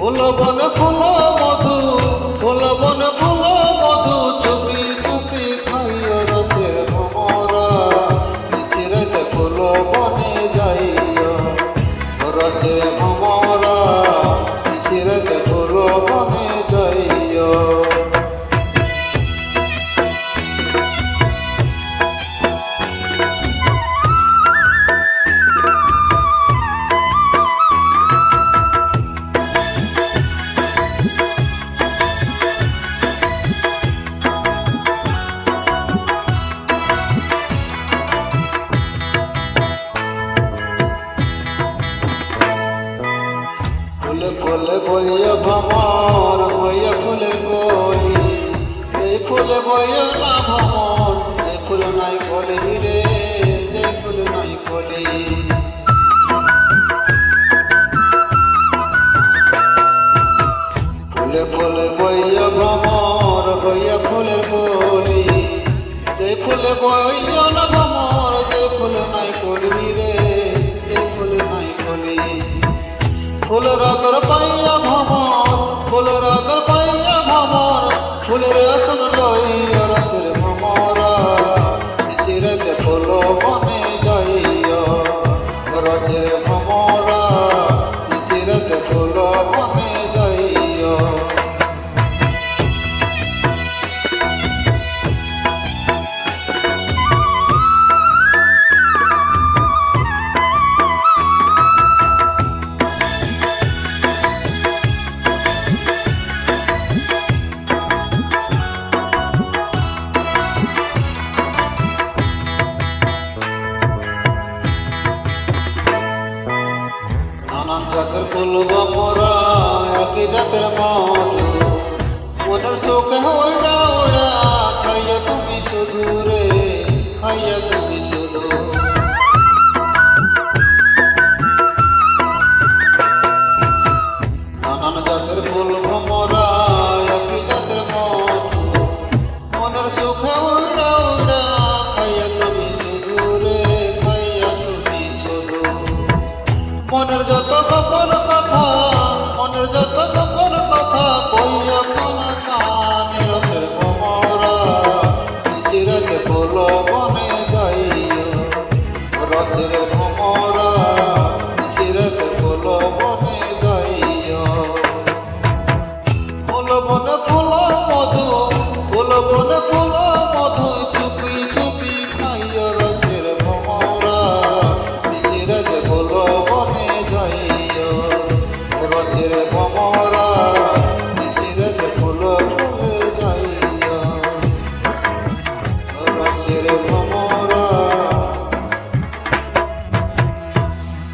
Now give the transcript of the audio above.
ফুল বন ফুল মধু, ফুল বন ফুল মধু, চুপি চুপি খাইও রসের ভমরা। নিশিরাতে ফুল বনে যাইও রসের ভমরা, নিশিরাতে ফুল বনে যাইও। ফুলে ফুলে বইয়া ভ্রমর, বইয়া ফুলের কলি, এই ফুলে বইয়া না ভ্রমর, এই ফুল নাই কলি রে, এই ফুল নাই কলি। ফুলে ফুলে বইয়া ভ্রমর, বইয়া ফুলের কলি, সেই ফুলে বইয়া না ভ্রমর, যে ফুল নাই কলি রে, এই ফুল নাই কলি। ফুলের আদর পাইয়া ভ্রমর, ফুলের আদর পাইয়া ভ্রমর, ফুলের আসন লইয়া রসের ভ্রমরা। নিশিরাতে ফুল বনে যাইয়া রসের ভ্রমরা, নিশিরাতে ফুল বনে যাইয়া। নানান জাতের ফুল ভমরা, একই জাতের মধু, মনের শোকে ওড়া ওড়া, খাইয়া তুমি শুধু রে, খাইয়া তুমি শুধু। নানান জাতের ফুল ভমরা, একই জাতের মধু, মনের শোকে ওড়া ওড়া, খাইয়া তুমি শুধু রে, খাইয়া তুমি শুধু। মনের যত গোপন কথা, মনের যত গোপন কথা